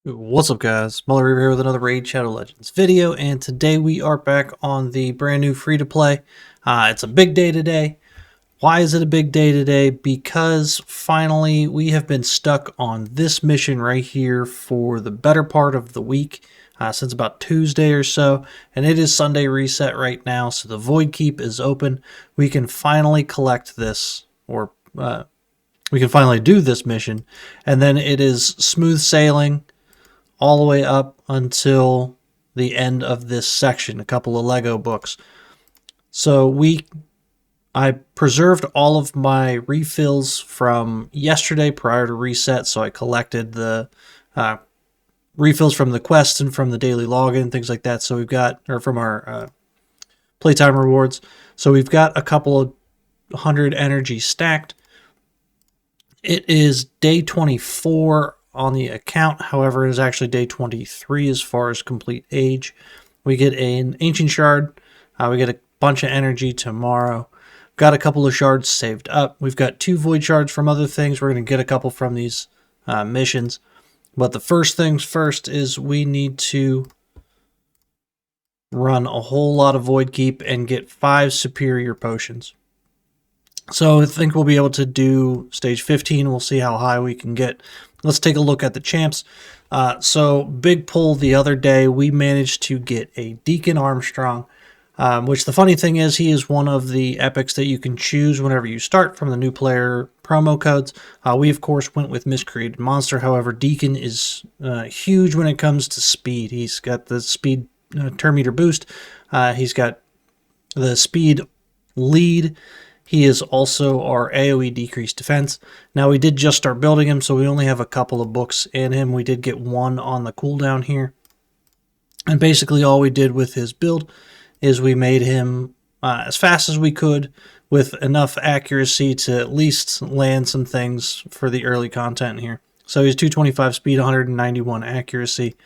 What's up, guys? Muller here with another Raid Shadow Legends video, and today we are back on the brand new free-to-play. It's a big day today. Why is it a big day today? Because finally we have been stuck on this mission right here for the better part of the week, since about Tuesday or so, and it is Sunday reset right now, so the Void Keep is open. We can finally collect this, or we can finally do this mission, and then it is smooth sailing all the way up until the end of this section, a couple of Lego books. So I preserved all of my refills from yesterday prior to reset, so I collected the refills from the quests and from the daily login, things like that. So we've got, or from our playtime rewards. So we've got a couple of 100 energy stacked. It is day 24 on the account. However, it is actually day 23 as far as complete age. We get an ancient shard. We get a bunch of energy tomorrow. Got a couple of shards saved up. We've got 2 void shards from other things. We're going to get a couple from these missions. But the first things first is we need to run a whole lot of void keep and get 5 superior potions. So I think we'll be able to do stage 15. We'll see how high we can get. Let's take a look at the champs. So big pull the other day. We managed to get a Deacon Armstrong, which the funny thing is he is one of the epics that you can choose whenever you start from the new player promo codes. We, of course, went with Miscreated Monster. However, Deacon is huge when it comes to speed. He's got the speed turn meter boost. He's got the speed lead. He is also our AoE decreased defense. Now, we did just start building him, so we only have a couple of books in him. We did get 1 on the cooldown here. And basically all we did with his build is we made him as fast as we could with enough accuracy to at least land some things for the early content here. So he's 225 speed, 191 accuracy.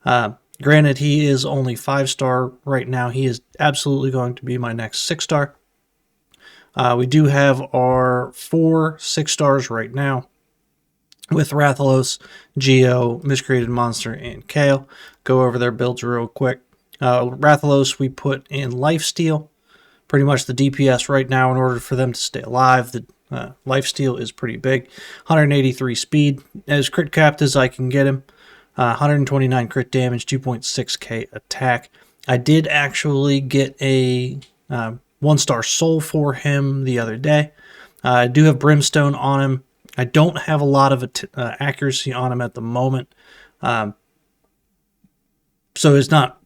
Granted, he is only 5-star right now. He is absolutely going to be my next 6-star. We do have our 4 6-stars right now with Rathalos, Geo, Miscreated Monster, and Kale. Go over their builds real quick. Rathalos we put in Lifesteal, pretty much the DPS right now in order for them to stay alive. The Lifesteal is pretty big. 183 speed, as crit capped as I can get him. 129 crit damage, 2.6k attack. I did actually get a 1-star soul for him the other day. I do have brimstone on him. I don't have a lot of accuracy on him at the moment. So it's not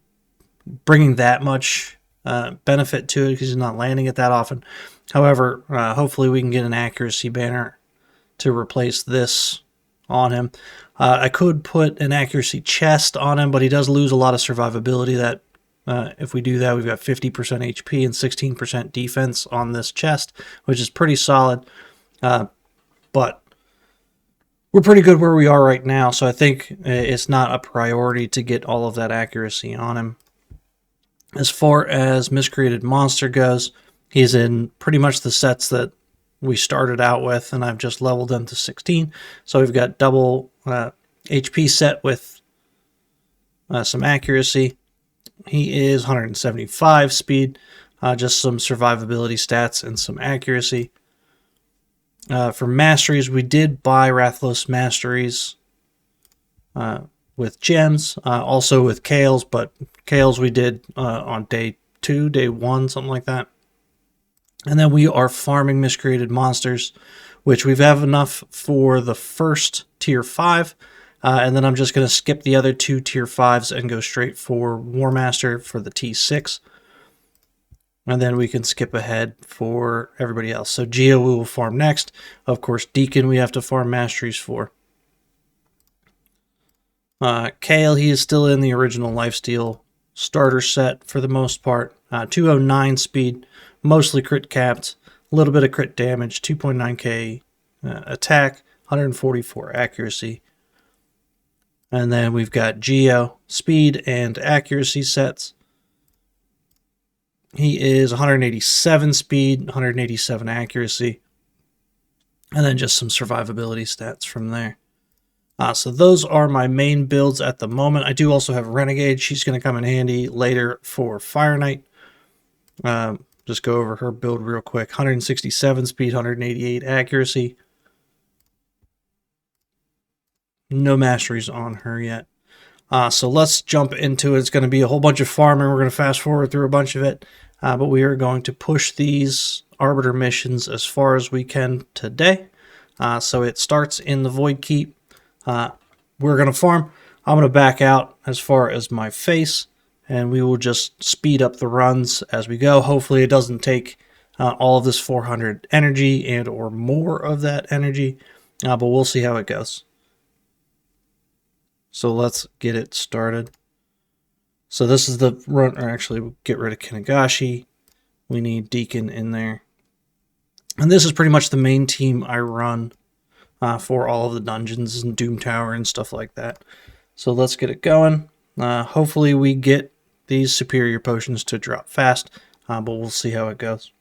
bringing that much benefit to it because he's not landing it that often. However, hopefully we can get an accuracy banner to replace this on him. I could put an accuracy chest on him, but he does lose a lot of survivability. That if we do that, we've got 50% HP and 16% defense on this chest, which is pretty solid. But we're pretty good where we are right now, so I think it's not a priority to get all of that accuracy on him. As far as Miscreated Monster goes, he's in pretty much the sets that we started out with, and I've just leveled them to 16. So we've got double HP set with some accuracy. He is 175 speed, just some survivability stats and some accuracy. For masteries, we did buy Rathalos masteries with gems, also with Kales, but Kales we did on day 2, day 1, something like that. And then we are farming Miscreated Monsters, which we've have enough for the first tier 5. And then I'm just going to skip the other 2 tier 5s and go straight for War Master for the T6. And then we can skip ahead for everybody else. So Geo we will farm next. Of course, Deacon we have to farm masteries for. Kale, he is still in the original Lifesteal starter set for the most part. 209 speed, mostly crit capped, a little bit of crit damage, 2.9k attack, 144 accuracy. And then we've got Geo, speed and accuracy sets. He is 187 speed, 187 accuracy. And then just some survivability stats from there. So those are my main builds at the moment. I do also have Renegade. She's going to come in handy later for Fire Knight. Just go over her build real quick. 167 speed, 188 accuracy. No masteries on her yet. So let's jump into it. It's going to be a whole bunch of farming. We're going to fast forward through a bunch of it. But we are going to push these Arbiter missions as far as we can today. So it starts in the Void Keep. We're going to farm. I'm going to back out as far as my face, and we will just speed up the runs as we go. Hopefully it doesn't take all of this 400 energy and or more of that energy, but we'll see how it goes. So let's get it started. So this is the run, or actually we'll get rid of Kinagashi. We need Deacon in there. And this is pretty much the main team I run for all of the dungeons and Doom Tower and stuff like that. So let's get it going. Hopefully we get these superior potions to drop fast, but we'll see how it goes.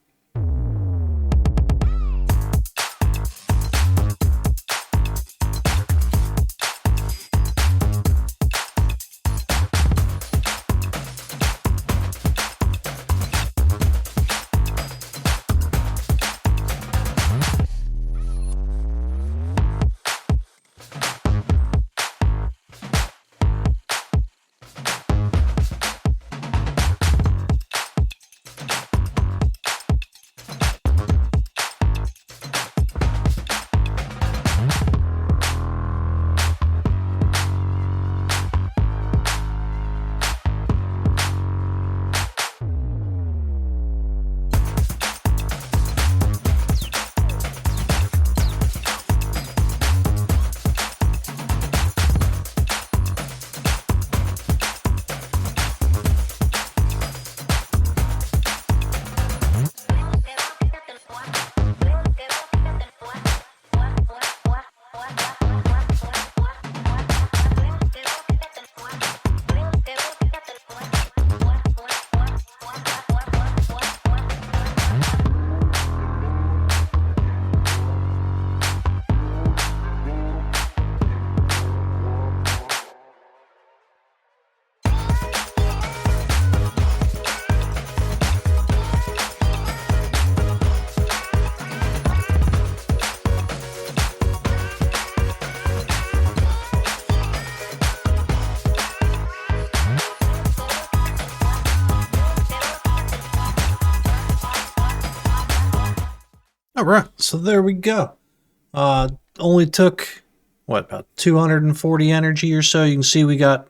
All right, so there we go. Only took, what, about 240 energy or so. You can see we got,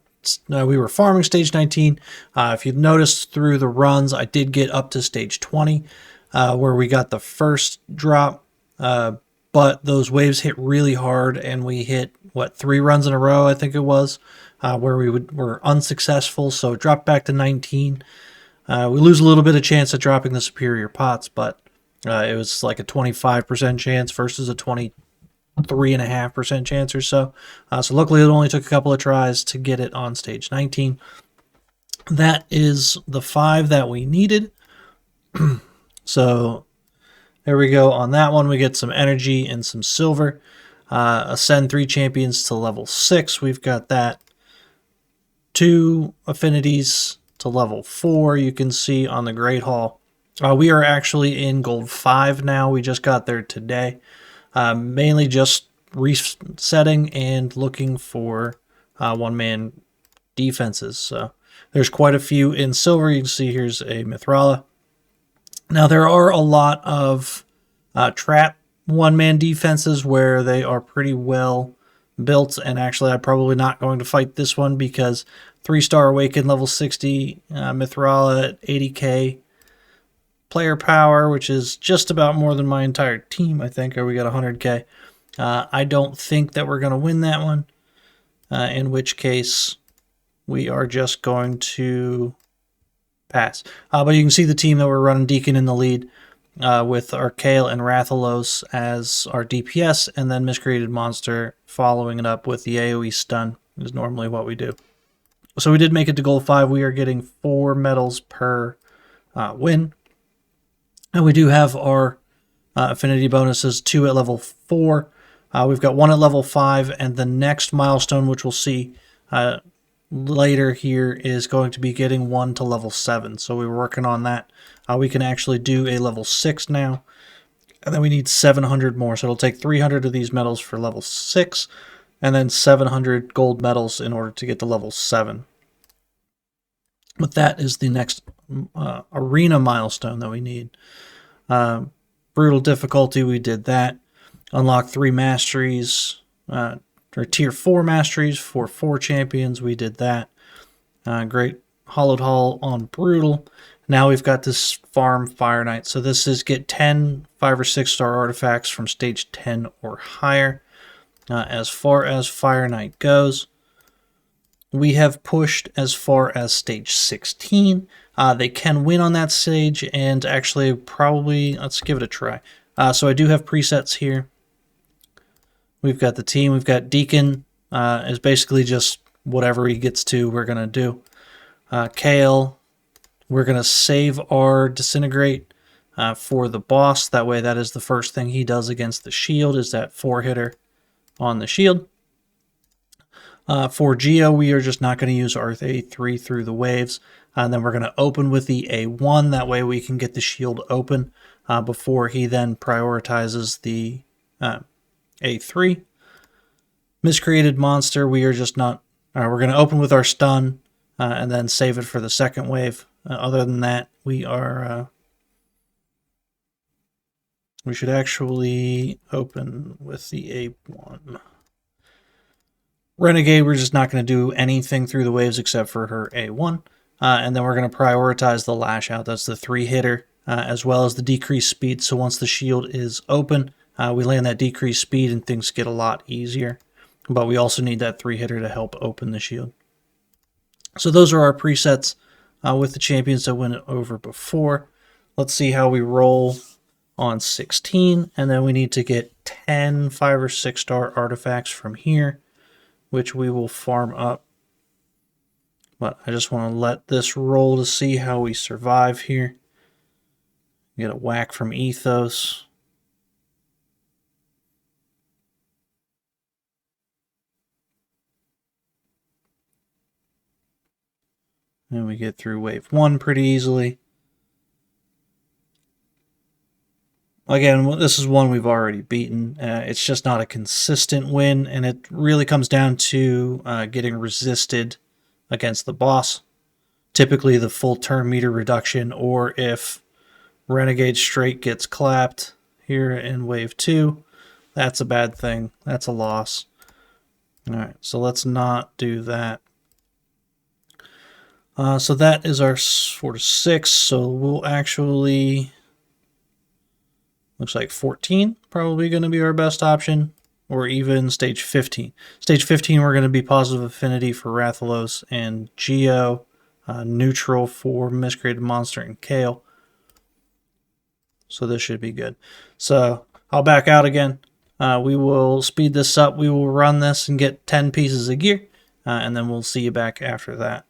we were farming stage 19. If you've noticed through the runs, I did get up to stage 20, where we got the first drop. But those waves hit really hard, and we hit, what, 3 runs in a row, I think it was, where we were unsuccessful. So it dropped back to 19. We lose a little bit of chance at dropping the superior pots, but it was like a 25% chance versus a 23.5% chance or so. So luckily it only took a couple of tries to get it on stage 19. That is the 5 that we needed. So there we go. On that one we get some energy and some silver. Ascend 3 champions to level 6. We've got that. 2 affinities to level 4. You can see on the Great Hall. We are actually in gold 5 now. We just got there today. Mainly just resetting and looking for one-man defenses. So there's quite a few in silver. You can see here's a Mithrala. Now there are a lot of trap one-man defenses where they are pretty well built, and actually I'm probably not going to fight this one because 3-star Awaken level 60, Mithrala at 80k player power, which is just about more than my entire team, I think, or we got 100k. I don't think that we're going to win that one, in which case we are just going to pass. But you can see the team that we're running. Deacon in the lead, with Archael and Rathalos as our DPS, and then Miscreated Monster following it up with the AoE stun, is normally what we do. So we did make it to gold 5. We are getting 4 medals per win. And we do have our affinity bonuses, 2 at level 4, We've got one at level 5, and the next milestone, which we'll see later here, is going to be getting one to level 7. So we're working on that. We can actually do a level 6 now, and then we need 700 more. So it'll take 300 of these medals for level 6, and then 700 gold medals in order to get to level 7. But that is the next arena milestone that we need. Brutal difficulty, we did that. Unlock 3 masteries, or tier 4 masteries for 4 champions. We did that. Great hollowed hull on brutal. Now we've got this farm Fire Knight. So this is get 10 5 or 6 star artifacts from stage 10 or higher. As far as Fire Knight goes, we have pushed as far as stage 16. They can win on that stage, and actually probably, let's give it a try. So I do have presets here. We've got the team. We've got Deacon, is basically just whatever he gets to, we're going to do. Kale, we're going to save our Disintegrate for the boss. That way, that is the first thing he does against the shield, is that 4-hitter on the shield. For Geo, we are just not going to use our A3 through the waves. And then we're going to open with the A1. That way we can get the shield open before he then prioritizes the A3. Miscreated Monster, we are just not... we're going to open with our stun and then save it for the second wave. Other than that, we are... we should actually open with the A1. Renegade, we're just not going to do anything through the waves except for her A1. And then we're going to prioritize the Lash Out. That's the 3-hitter, as well as the decreased speed. So once the shield is open, we land that decreased speed and things get a lot easier. But we also need that 3-hitter to help open the shield. So those are our presets with the champions that went over before. Let's see how we roll on 16. And then we need to get 10 5 or 6 star artifacts from here, which we will farm up. But I just want to let this roll to see how we survive here. Get a whack from Ethos. And we get through wave 1 pretty easily. Again, this is one we've already beaten. It's just not a consistent win, and it really comes down to getting resisted against the boss. Typically the full turn meter reduction, or if Renegade straight gets clapped here in wave 2, that's a bad thing. That's a loss. Alright, so let's not do that. So that is our 4 to 6, so we'll actually... looks like 14 probably going to be our best option, or even stage 15. Stage 15, we're going to be positive affinity for Rathalos and Geo, neutral for Miscreated Monster and Kale. So this should be good. So I'll back out again. We will speed this up. We will run this and get 10 pieces of gear, and then we'll see you back after that.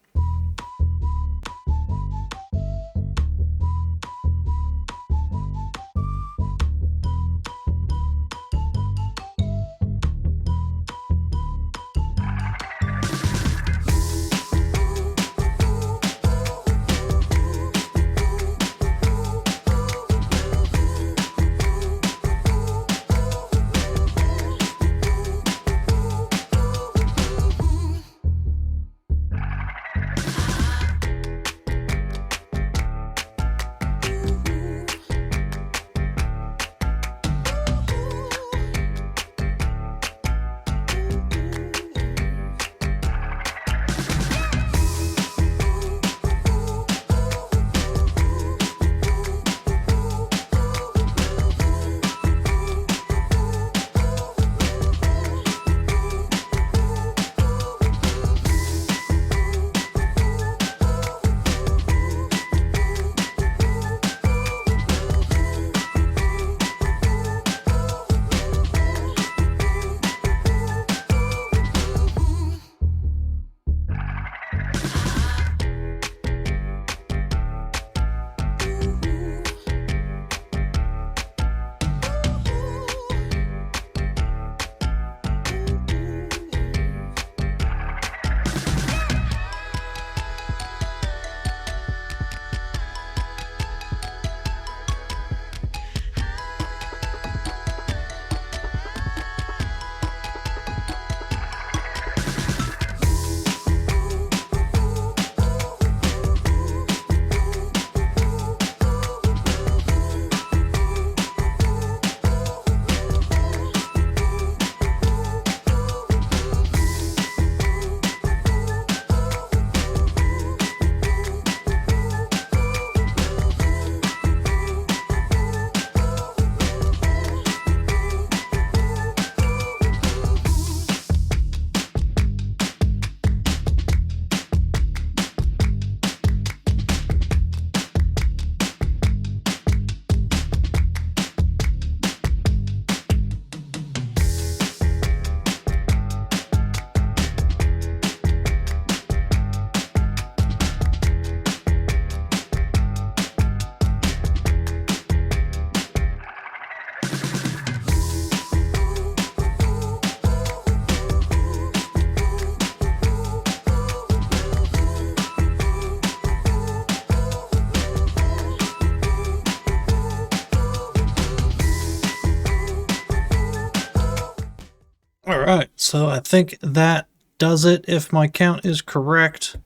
So I think that does it if my count is correct.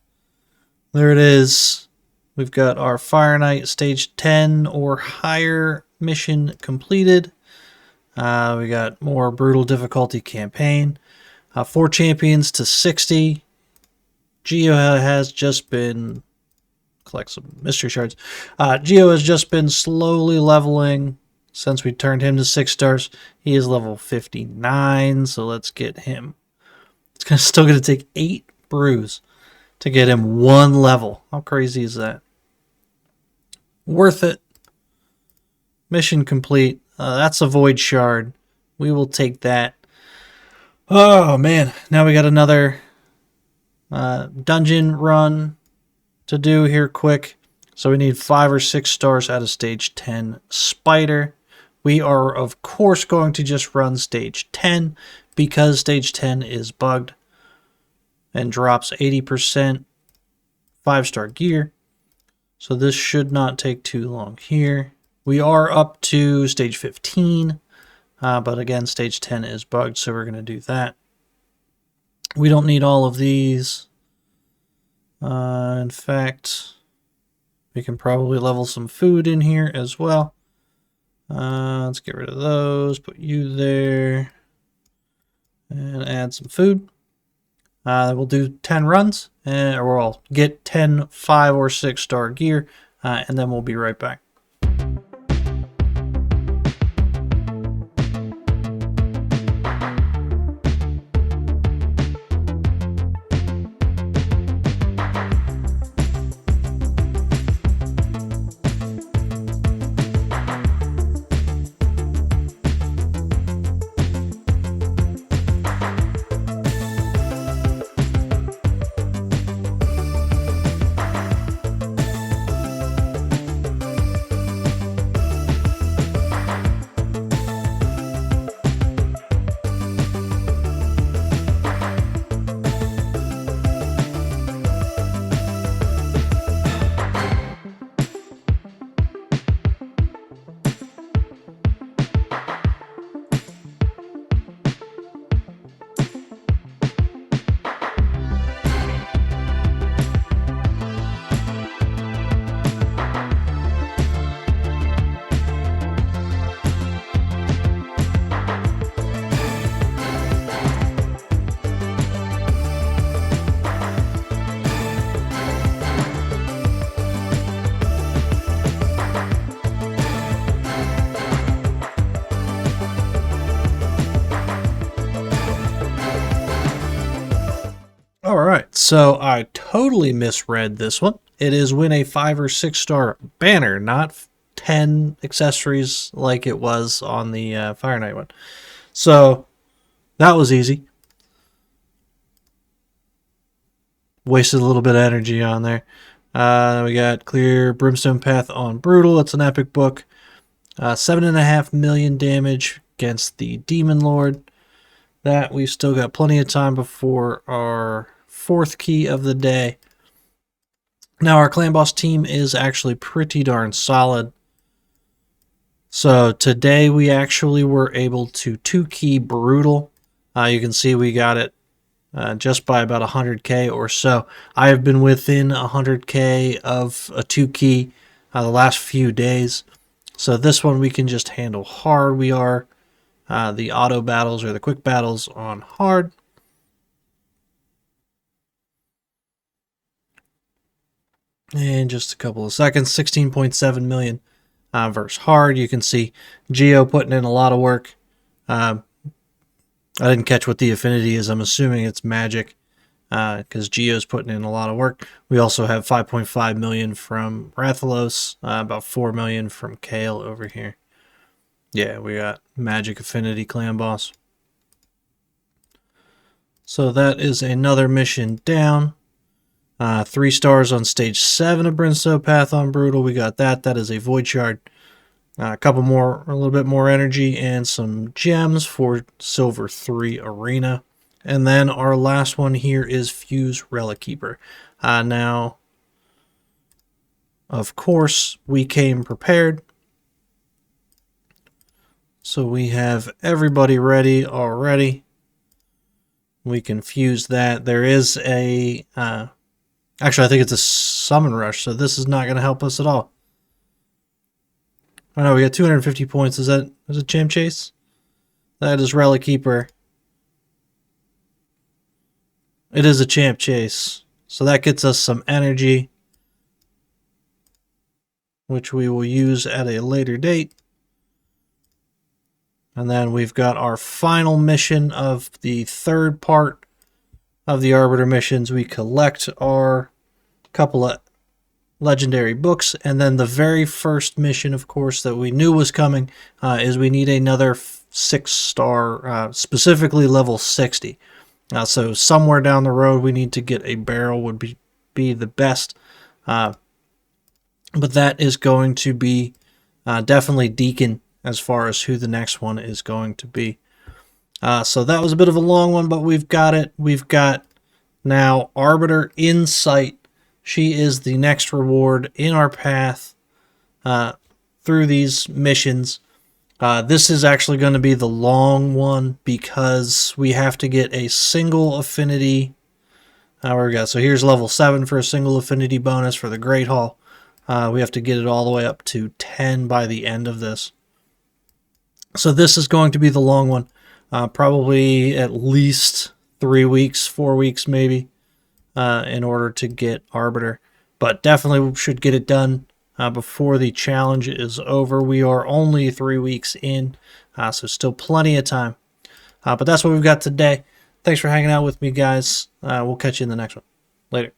There it is. We've got our Fire Knight stage 10 or higher mission completed. We got more brutal difficulty campaign. 4 champions to 60. Geo has just been... collect some mystery shards. Geo has just been slowly leveling since we turned him to 6 stars. He is level 59, so let's get him. It's still going to take 8 brews to get him 1 level. How crazy is that? Worth it. Mission complete. That's a void shard. We will take that. Oh man, now we got another dungeon run to do here quick. So we need 5 or 6 stars out of stage 10 spider. We are of course going to just run stage 10 because stage 10 is bugged and drops 80% 5-star gear. So this should not take too long here. We are up to stage 15, but again, stage 10 is bugged, so we're going to do that. We don't need all of these. In fact, we can probably level some food in here as well. Let's get rid of those, put you there, and add some food. We'll do 10 runs, or we'll get 10 5 or 6 star gear, and then we'll be right back. Alright, so I totally misread this one. It is win a 5 or 6 star banner, not 10 accessories like it was on the Fire Knight one. So, that was easy. Wasted a little bit of energy on there. We got Clear Brimstone Path on Brutal. It's an epic book. 7.5 million damage against the Demon Lord. That we've still got plenty of time before our 4th key of the day. Now our clan boss team is actually pretty darn solid. So today we actually were able to 2-key Brutal. You can see we got it just by about 100k or so. I have been within 100k of a 2-key the last few days. So this one we can just handle hard. We are the auto battles or the quick battles on hard. In just a couple of seconds, 16.7 million versus hard. You can see Geo putting in a lot of work. I didn't catch what the affinity is. I'm assuming it's magic because Geo's putting in a lot of work. We also have 5.5 million from Rathalos, about 4 million from Kale over here. Yeah, we got magic affinity clan boss. So that is another mission down. 3 stars on stage 7 of Brimstone Path on Brutal. We got that. That is a void shard. A couple more, a little bit more energy and some gems for Silver 3 Arena. And then our last one here is Fuse Relic Keeper. Now, of course, we came prepared. So we have everybody ready already. we can fuse that. There is a... actually, I think it's a summon rush, so this is not going to help us at all. Oh no, we got 250 points. Is that Champ Chase? That is Relic Keeper. It is a Champ Chase. So that gets us some energy, which we will use at a later date. And then we've got our final mission of the third part of the Arbiter missions. We collect our couple of legendary books, and then the very first mission, of course, that we knew was coming is we need another 6-star, specifically level 60. So somewhere down the road we need to get a barrel would be the best. But that is going to be definitely Deacon as far as who the next one is going to be. So that was a bit of a long one, but we've got it. We've got now Arbiter in sight. She is the next reward in our path through these missions. This is actually going to be the long one because we have to get a single affinity. Where we go? So here's level 7 for a single affinity bonus for the Great Hall. We have to get it all the way up to 10 by the end of this. So this is going to be the long one. Probably at least 3 weeks, 4 weeks maybe, in order to get Arbiter. But definitely should get it done before the challenge is over. We are only 3 weeks in, so still plenty of time. But that's what we've got today. Thanks for hanging out with me, guys. We'll catch you in the next one. Later.